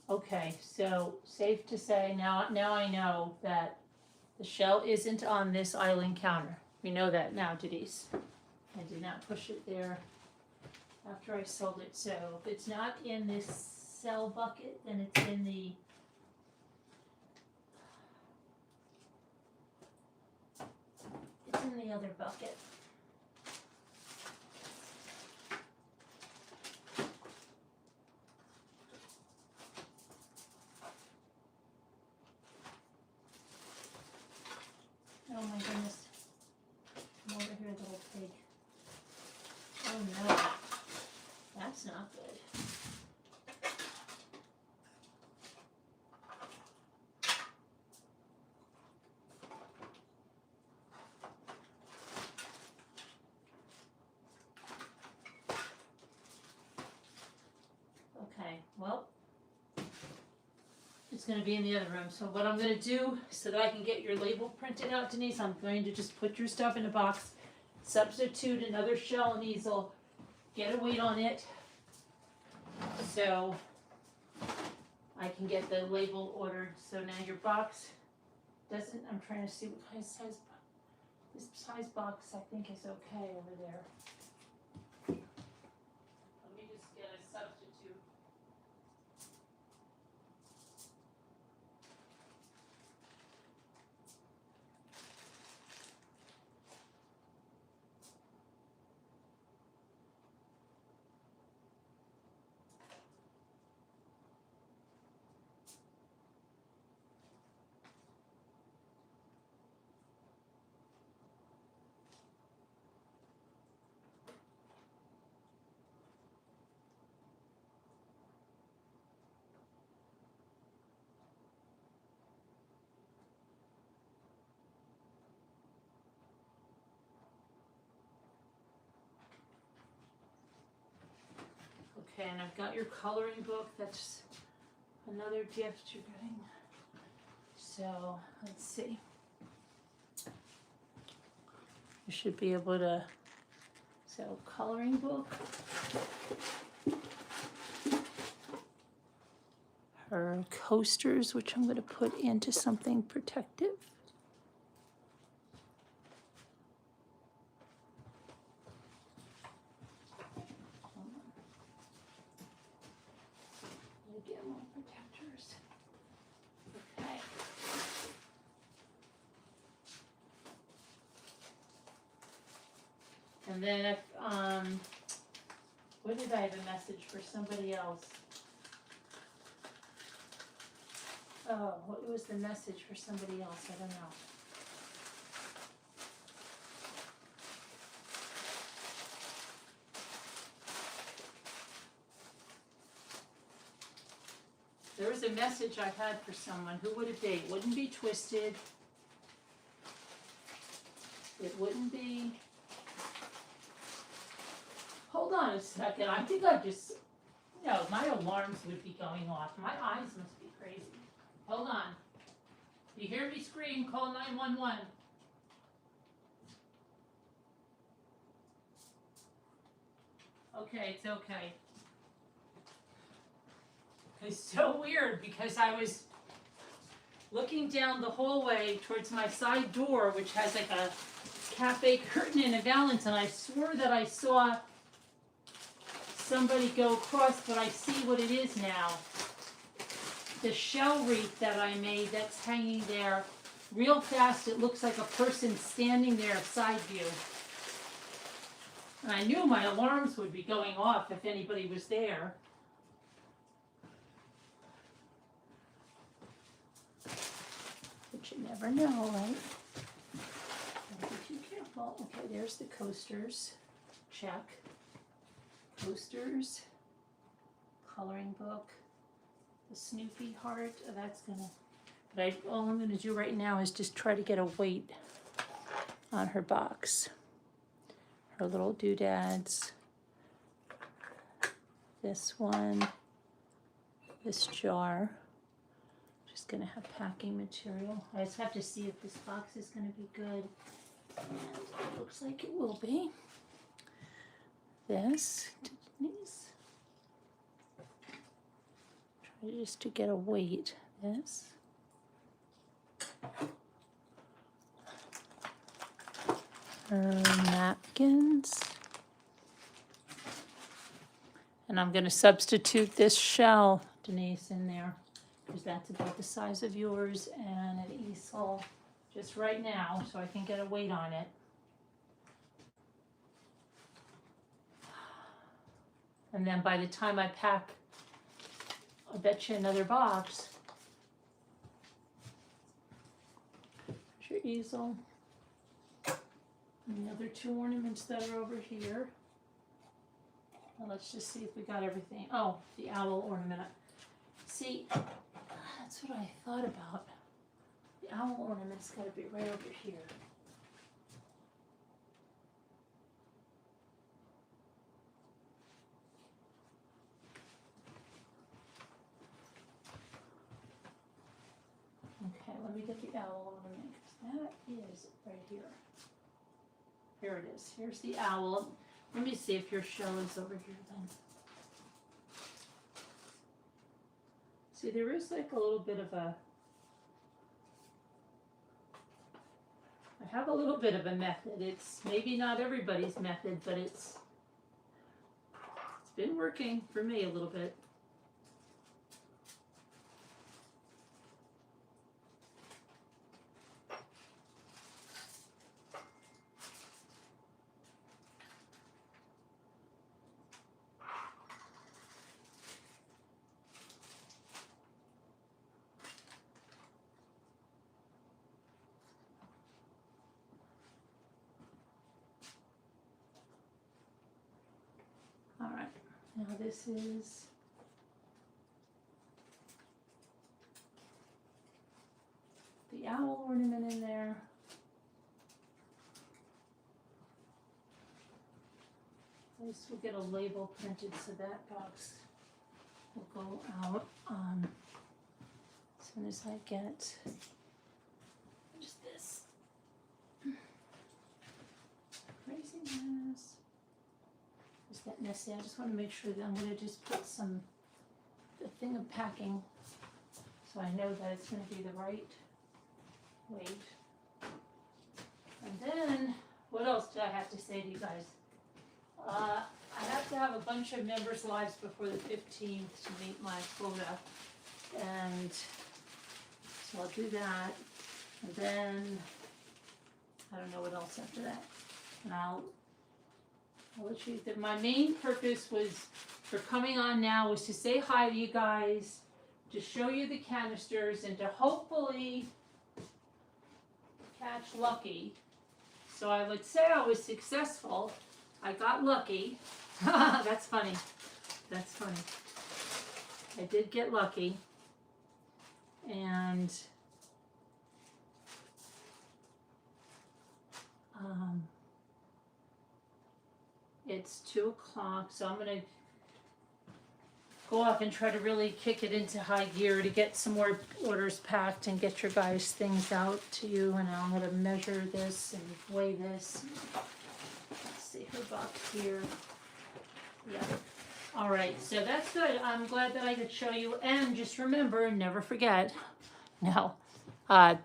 Okay, so safe to say now I know that the shell isn't on this island counter. We know that now, Denise. I did not push it there after I sold it. So if it's not in this cell bucket, then it's in the other bucket. Oh my goodness. Come over here, little pig. Oh no. That's not good. Okay, well, it's going to be in the other room. So what I'm going to do, so that I can get your label printed out, Denise, I'm going to just put your stuff in a box, substitute another shell and easel, get a weight on it, so I can get the label ordered. So now your box doesn't, I'm trying to see what size, this size box I think is okay over there. Let me just get a substitute. Okay, and I've got your coloring book. That's another gift you're getting. So let's see. You should be able to, so coloring book. Her coasters, which I'm going to put into something protective. Get more protectors. Okay. And then if, what did I have a message for somebody else? Oh, what was the message for somebody else? I don't know. There was a message I had for someone. Who would it be? It wouldn't be Twisted. It wouldn't be. Hold on a second. I think I just. No, my alarms would be going off. My eyes must be crazy. Hold on. You hear me scream, call 911. Okay, it's okay. It's so weird because I was looking down the hallway towards my side door, which has like a cafe curtain and a valance, and I swore that I saw somebody go across, but I see what it is now. The shell wreath that I made that's hanging there real fast. It looks like a person standing there side view. And I knew my alarms would be going off if anybody was there. But you never know, right? Don't be too careful. Okay, there's the coasters. Check. Coasters. Coloring book. The Snoopy heart. Oh, that's gonna. But all I'm gonna do right now is just try to get a weight on her box. Her little doodads. This one. This jar. Just gonna have packing material. I just have to see if this box is gonna be good. And it looks like it will be. This. Denise. Try just to get a weight. This. Her napkins. And I'm going to substitute this shell, Denise, in there, because that's about the size of yours, and an easel just right now so I can get a weight on it. And then by the time I pack, I'll bet you another box. There's your easel. And the other two ornaments that are over here. Well, let's just see if we got everything. Oh, the owl ornament. See, that's what I thought about. The owl ornament's got to be right over here. Okay, let me get the owl ornament, because that is right here. Here it is. Here's the owl. Let me see if your shell is over here then. See, there is like a little bit of a, I have a little bit of a method. It's maybe not everybody's method, but it's been working for me a little bit. All right, now this is the owl ornament in there. At least we'll get a label printed so that box will go out as soon as I get just this. Craziness. Just that messy. I just want to make sure that I'm going to just put the thing of packing so I know that it's going to be the right weight. And then, what else do I have to say to you guys? I have to have a bunch of members' lives before the 15th to meet my quota. And so I'll do that. And then, I don't know what else after that. And I'll let you, that my main purpose was for coming on now was to say hi to you guys, to show you the canisters, and to hopefully catch lucky. So I would say I was successful. I got lucky. That's funny. That's funny. I did get lucky. And it's 2 o'clock, so I'm going to go off and try to really kick it into high gear to get some more orders packed and get your guys' things out to you. And I'm going to measure this and weigh this. Let's see her box here. Yeah. All right, so that's good. I'm glad that I could show you. And just remember, never forget. No.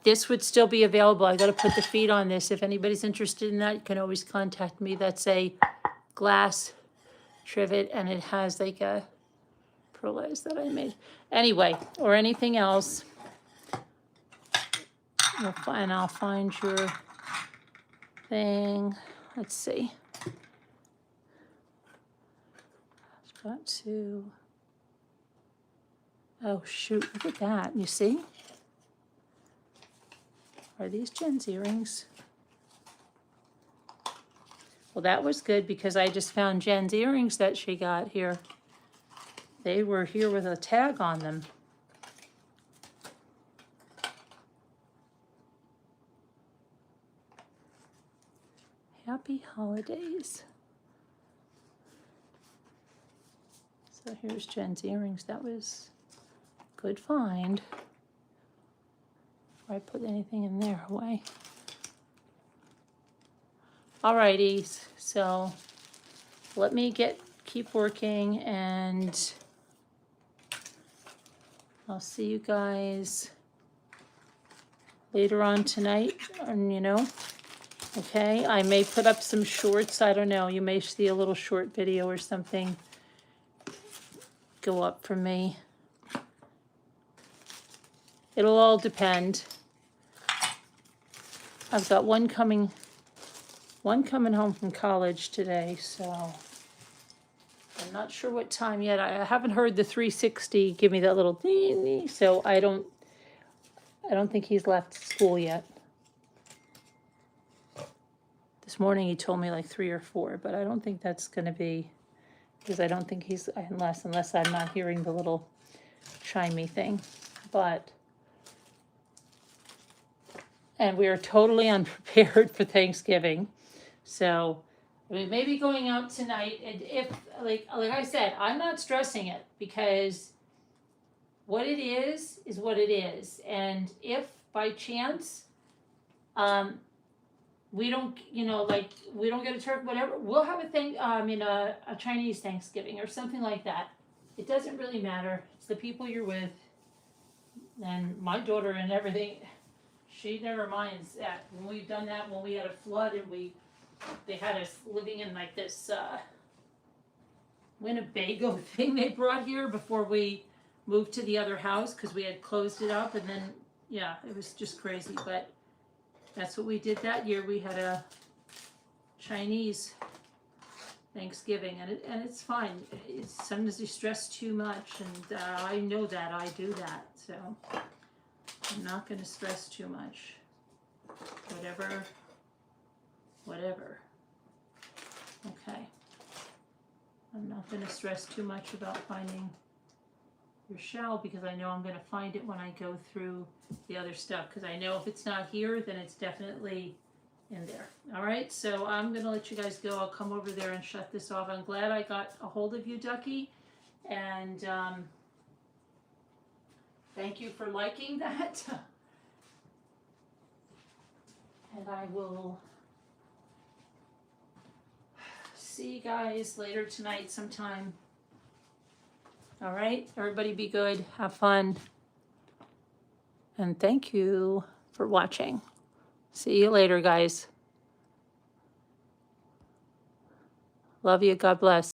This would still be available. I got to put the feet on this. If anybody's interested in that, you can always contact me. That's a glass trivet, and it has like a perlage that I made. Anyway, or anything else. And I'll find your thing. Let's see. I've got to. Oh, shoot. Look at that. You see? Are these Jen's earrings? Well, that was good because I just found Jen's earrings that she got here. They were here with a tag on them. Happy holidays. So here's Jen's earrings. That was a good find. Before I put anything in there away. Alrighty, so let me keep working, and I'll see you guys later on tonight, and okay, I may put up some shorts, I don't know, you may see a little short video or something go up from me. It'll all depend. I've got one coming home from college today, so I'm not sure what time yet. I haven't heard the 360 give me that little ding, so I don't think he's left school yet. This morning he told me like 3 or 4, but I don't think that's going to be, because I don't think he's, unless I'm not hearing the little chimey thing. And we are totally unprepared for Thanksgiving. So we may be going out tonight, and if, like I said, I'm not stressing it, because what it is what it is. And if by chance, we don't, we don't get a turkey, whatever, we'll have a Chinese Thanksgiving or something like that. It doesn't really matter. It's the people you're with, and my daughter and everything. She never minds that. When we've done that, when we had a flood and they had us living in like this Winnebago thing they brought here before we moved to the other house, because we had closed it up, and then, yeah, it was just crazy. But that's what we did that year. We had a Chinese Thanksgiving, and it's fine. Sometimes you stress too much, and I know that. I do that, so I'm not going to stress too much. Whatever. Okay. I'm not going to stress too much about finding your shell, because I know I'm going to find it when I go through the other stuff. Because I know if it's not here, then it's definitely in there. All right, so I'm gonna let you guys go. I'll come over there and shut this off. I'm glad I got a hold of you, Ducky, and thank you for liking that. And I will see you guys later tonight sometime. All right, everybody be good, have fun, and thank you for watching. See you later, guys. Love you, God bless.